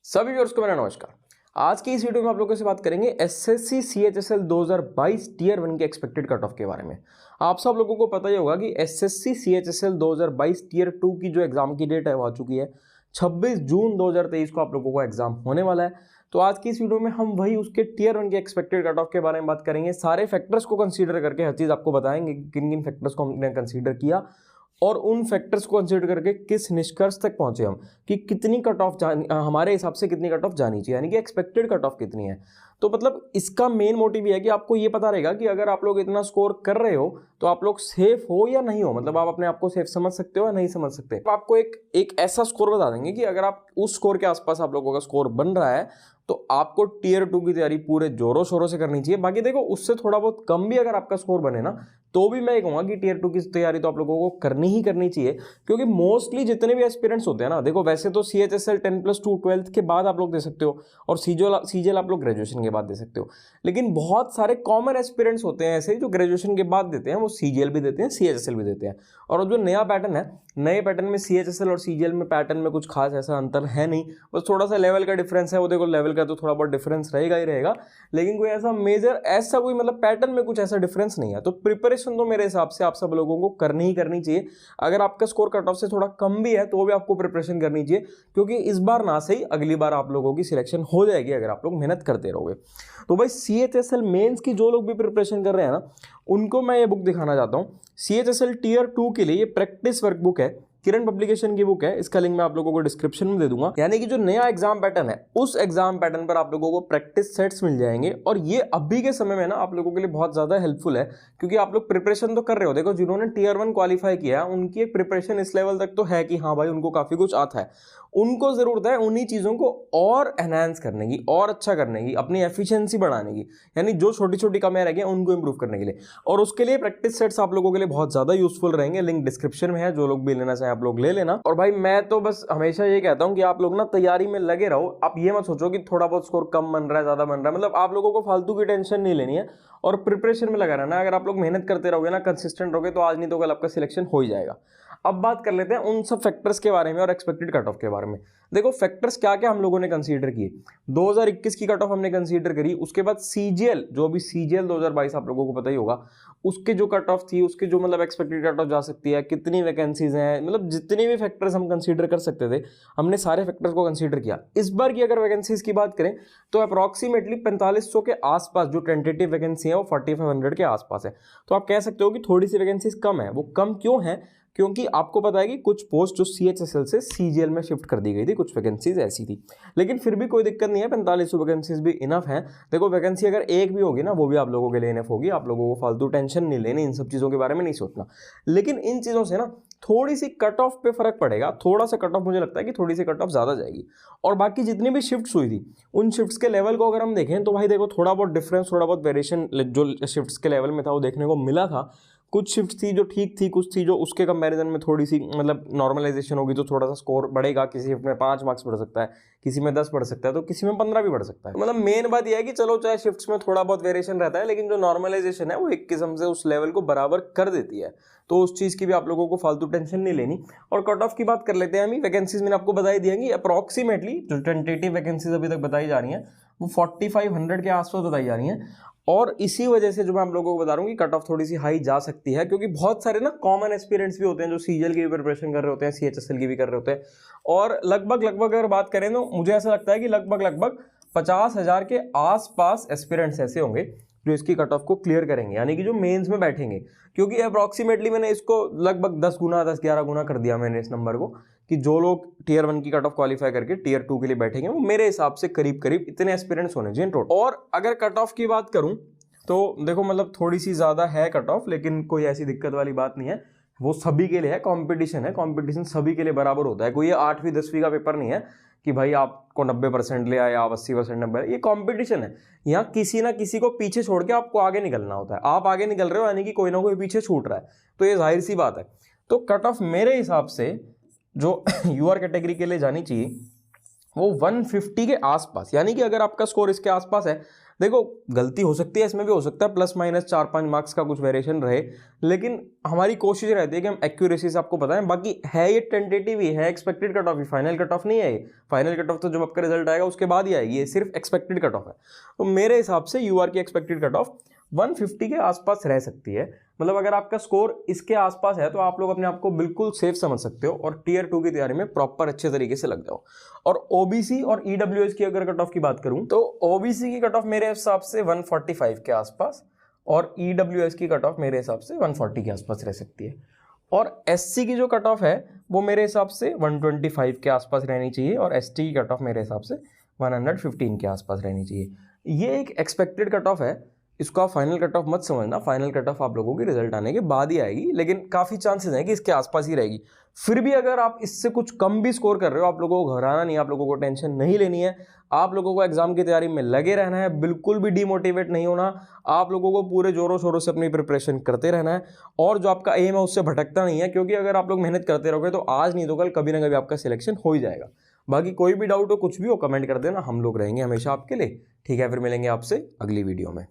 सभी व्यूअर्स को मेरा नमस्कार। आज की इस वीडियो में आप लोगों से बात करेंगे एसएससी सीएचएसएल 2022 टियर 1 के एक्सपेक्टेड कट ऑफ के बारे में। आप सब लोगों को पता ही होगा कि एसएससी सीएचएसएल 2022 टियर 2 की जो एग्जाम की डेट है वो आ चुकी है। 26 जून 2023 को आप लोगों को एग्जाम होने वाला है। तो आज की इस वीडियो में हम वही उसके टियर 1 के एक्सपेक्टेड कट ऑफ के बारे में बात करेंगे। सारे फैक्टर्स को कंसीडर करके हर चीज़ आपको बताएंगे किन किन फैक्टर्स को हमने कंसीडर किया और उन फैक्टर्स को कंसीडर करके किस निष्कर्ष तक पहुंचे हम कि कितनी कट ऑफ हमारे हिसाब से कितनी कट ऑफ जानी चाहिए, यानी कि एक्सपेक्टेड कट ऑफ कितनी है। तो मतलब इसका मेन मोटिव ये है कि आपको ये पता रहेगा कि अगर आप लोग इतना स्कोर कर रहे हो तो आप लोग सेफ हो या नहीं हो, मतलब आप अपने आप को सेफ समझ सकते हो या नहीं समझ सकते। तो आपको एक ऐसा स्कोर बता देंगे कि अगर आप उस स्कोर के आसपास आप लोगों का स्कोर बन रहा है तो आपको टियर 2 की तैयारी पूरे जोरों शोरों से करनी चाहिए। बाकी देखो, उससे थोड़ा बहुत कम भी अगर आपका स्कोर बने ना तो भी मैं ये कहूँगा कि टियर 2 की तैयारी तो आप लोगों को करनी ही करनी चाहिए, क्योंकि मोस्टली जितने भी एस्पिरेंट्स होते हैं ना, देखो वैसे तो सीएचएसएल 10+2 12th के बाद आप लोग दे सकते हो और सीजीएल आप लोग ग्रेजुएशन के बाद दे सकते हो, लेकिन बहुत सारे कॉमन एस्पिरेंट्स होते हैं ऐसे जो ग्रेजुएशन के बाद देते हैं, वो सीजीएल भी देते हैं सीएचएसएल भी देते हैं। और जो नया पैटर्न है, नए पैटर्न में सीएचएसएल और सीजीएल में पैटर्न में कुछ खास ऐसा अंतर है नहीं, बस थोड़ा सा लेवल का डिफरेंस है। वो देखो लेवल का तो थोड़ा बहुत डिफरेंस रहेगा ही रहेगा, लेकिन कोई ऐसा मेजर ऐसा कोई मतलब पैटर्न में कुछ ऐसा डिफरेंस नहीं है। तो प्रिपरेशन तो मेरे हिसाब से आप सब लोगों को करनी ही करनी चाहिए। अगर आपका स्कोर कट ऑफ से थोड़ा कम भी है तो भी आपको प्रिपरेशन करनी चाहिए, क्योंकि इस बार ना सही अगली बार आप लोगों की सिलेक्शन हो जाएगी अगर आप लोग मेहनत करते रहोगे। तो भाई सीएचएसएल मेंस की जो लोग भी प्रिपरेशन कर रहे हैं ना, उनको मैं ये बुक दिखाना चाहता हूँ। सीएचएसएल टियर 2 के लिए ये प्रैक्टिस वर्कबुक है, किरण पब्लिकेशन की बुक है। इसका लिंक मैं आप लोगों को डिस्क्रिप्शन में दे दूंगा। यानी कि जो नया एग्जाम पैटर्न है उस एग्जाम पैटर्न पर आप लोगों को प्रैक्टिस सेट्स मिल जाएंगे, और ये अभी के समय में ना आप लोगों के लिए बहुत ज्यादा हेल्पफुल है, क्योंकि आप लोग प्रिपरेशन तो कर रहे हो। देखो, जिन्होंने टियर 1 क्वालिफाई किया है उनकी एक प्रिपरेशन इस लेवल तक तो है कि हाँ भाई उनको काफी कुछ आता है। उनको जरूरत है उन्हीं चीजों को और एनहांस करने की, और अच्छा करने की, अपनी एफिशिएंसी बढ़ाने की, यानी जो छोटी छोटी कमियां रह गई उनको इंप्रूव करने के लिए। और उसके लिए प्रैक्टिस सेट्स आप लोगों के लिए बहुत ज्यादा यूजफुल रहेंगे। लिंक डिस्क्रिप्शन में है, जो लोग भी लेना चाहें आप लोग ले लेना। और भाई मैं तो बस हमेशा ये कहता हूं कि आप लोग ना तैयारी में लगे रहो। आप ये मत सोचो कि थोड़ा बहुत स्कोर कम बन रहा है ज्यादा बन रहा है, मतलब आप लोगों को फालतू की टेंशन नहीं लेनी है और प्रिपरेशन में लगा रहना है। अगर आप लोग मेहनत करते रहोगे ना, कंसिस्टेंट रहोगे, तो आज नहीं तो कल आपका सिलेक्शन हो ही जाएगा। अब बात कर लेते हैं उन सब फैक्टर्स के बारे में और एक्सपेक्टेड कट ऑफ के बारे में। देखो फैक्टर्स क्या क्या हम लोगों ने कंसीडर किए। 2021 की कट ऑफ हमने कंसीडर करी, उसके बाद सीजीएल, जो अभी सीजीएल 2022 आप लोगों को पता ही होगा, उसके जो कट ऑफ थी, उसके जो मतलब एक्सपेक्टेड कट ऑफ जा सकती है, कितनी वैकेंसीज हैं, मतलब जितने भी फैक्टर्स हम कंसीडर कर सकते थे हमने सारे फैक्टर्स को कंसीडर किया। इस बार की अगर वैकेंसीज की बात करें तो अप्रॉक्सीमेटली 4500 के आसपास जो टेंटेटिव वैकेंसी है वो 4500 के आसपास है। तो आप कह सकते हो कि थोड़ी सी वैकेंसीज कम है। वो कम क्यों है? क्योंकि आपको पता है कि कुछ पोस्ट जो सीएचएसएल से सीजीएल में शिफ्ट कर दी गई थी, कुछ वैकेंसीज ऐसी थी, लेकिन फिर भी कोई दिक्कत नहीं है, 4500 वैकेंसीज भी इनफ है। देखो वैकेंसी अगर एक भी होगी ना वो भी आप लोगों के लिए इनफ होगी, आप लोगों को फालतू टेंशन नहीं लेनी, इन सब चीज़ों के बारे में नहीं सोचना। लेकिन इन चीज़ों से ना थोड़ी सी कट ऑफ पे फर्क पड़ेगा, थोड़ा सा कट ऑफ मुझे लगता है कि थोड़ी सी कट ऑफ ज़्यादा जाएगी। और बाकी जितनी भी शिफ्ट्स हुई थी उन शिफ्ट्स के लेवल को अगर हम देखें तो भाई देखो थोड़ा बहुत डिफरेंस, थोड़ा बहुत वेरिएशन जो शिफ्ट्स के लेवल में था वो देखने को मिला था। कुछ शिफ्ट थी जो ठीक थी, कुछ थी जो उसके कंपैरिजन में थोड़ी सी मतलब नॉर्मलाइजेशन होगी तो थोड़ा सा स्कोर बढ़ेगा। किसी शिफ्ट में 5 मार्क्स बढ़ सकता है, किसी में 10 बढ़ सकता है, तो किसी में 15 भी बढ़ सकता है। मतलब मेन बात यह है कि चलो चाहे शिफ्ट्स में थोड़ा बहुत वेरिएशन रहता है, लेकिन जो नॉर्मलाइजेशन है वो एक किस्म से उस लेवल को बराबर कर देती है। तो उस चीज़ की भी आप लोगों को फालतू टेंशन नहीं लेनी। और कट ऑफ की बात कर लेते हैं। हम वैकेंसीज मैंने आपको बताई दी है, अप्रॉक्सीमेटली जो टेंटेटिव वैकेंसीज अभी तक बताई जा रही हैं वो 4500 के आसपास बताई जा रही हैं। और इसी वजह से जो मैं आप लोगों को बता रहा हूँ कि कट ऑफ थोड़ी सी हाई जा सकती है, क्योंकि बहुत सारे ना कॉमन एस्पिरेंट्स भी होते हैं जो सीजीएल की भी प्रिपरेशन कर रहे होते हैं, सीएचएसएल की भी कर रहे होते हैं। और लगभग अगर बात करें तो मुझे ऐसा लगता है कि लगभग 50,000 के आसपास एस्पिरेंट्स ऐसे होंगे जो इसकी कट ऑफ को क्लियर करेंगे, यानी कि जो मेंस में बैठेंगे। क्योंकि अप्रॉक्सीमेटली मैंने इसको लगभग 10-11 गुना कर दिया मैंने इस नंबर को, कि जो लोग टियर 1 की कट ऑफ क्वालिफाई करके टियर 2 के लिए बैठेंगे वो मेरे हिसाब से करीब इतने एस्पिरेंट्स होने चाहिए टोटल। और अगर कट ऑफ की बात करूं तो देखो मतलब थोड़ी सी ज़्यादा है कट ऑफ, लेकिन कोई ऐसी दिक्कत वाली बात नहीं है। वो सभी के लिए है, कंपटीशन है, कंपटीशन सभी के लिए बराबर होता है। कोई ये 8वीं 10वीं का पेपर नहीं है कि भाई आपको 90% ले आए, आप 80% नंबर। ये कंपटीशन है, यहाँ किसी ना किसी को पीछे छोड़ के आपको आगे निकलना होता है। आप आगे निकल रहे हो यानी कि कोई ना कोई पीछे छूट रहा है, तो ये जाहिर सी बात है। तो कट ऑफ मेरे हिसाब से जो यूआर कैटेगरी के लिए जानी चाहिए वो 150 के आसपास, यानी कि अगर आपका स्कोर इसके आसपास है, देखो गलती हो सकती है, इसमें भी हो सकता है प्लस माइनस 4-5 मार्क्स का कुछ वेरिएशन रहे, लेकिन हमारी कोशिश रहती है कि हम एक्यूरेसी से आपको बताएं। बाकी है ये टेंटेटिव ही है, एक्सपेक्टेड कट ऑफ ही, फाइनल कट ऑफ नहीं है ये। फाइनल कट ऑफ तो जब आपका रिजल्ट आएगा उसके बाद ही आएगी, ये सिर्फ एक्सपेक्टेड कट ऑफ है। तो मेरे हिसाब से यूआर की एक्सपेक्टेड कट ऑफ 150 के आसपास रह सकती है। मतलब अगर आपका स्कोर इसके आसपास है तो आप लोग अपने आप को बिल्कुल सेफ समझ सकते हो और टीयर 2 की तैयारी में प्रॉपर अच्छे तरीके से लग जाओ। और ओबीसी और ईडब्ल्यूएस की अगर कट ऑफ की बात करूं तो ओबीसी की कट ऑफ मेरे हिसाब से 145 के आसपास और ईडब्ल्यूएस की कट ऑफ मेरे हिसाब से 140 के आसपास रह सकती है। और एससी की जो कट ऑफ है वो मेरे हिसाब से 125 के आसपास रहनी चाहिए और एसटी की कट ऑफ मेरे हिसाब से 115 के आसपास रहनी चाहिए। ये एक एक्सपेक्टेड कट ऑफ है, इसको आप फाइनल कट ऑफ मत समझना। फाइनल कट ऑफ आप लोगों की रिजल्ट आने के बाद ही आएगी, लेकिन काफ़ी चांसेस हैं कि इसके आसपास ही रहेगी। फिर भी अगर आप इससे कुछ कम भी स्कोर कर रहे हो, आप लोगों को घबराना नहीं है, आप लोगों को टेंशन नहीं लेनी है। आप लोगों को एग्जाम की तैयारी में लगे रहना है, बिल्कुल भी डिमोटिवेट नहीं होना। आप लोगों को पूरे जोरों शोरों से अपनी प्रिपरेशन करते रहना है और जो आपका एम है उससे भटकता नहीं है, क्योंकि अगर आप लोग मेहनत करते रहोगे तो आज नहीं तो कल कभी ना कभी आपका सिलेक्शन हो ही जाएगा। बाकी कोई भी डाउट हो, कुछ भी हो, कमेंट कर देना, हम लोग रहेंगे हमेशा आपके लिए। ठीक है, फिर मिलेंगे आपसे अगली वीडियो में।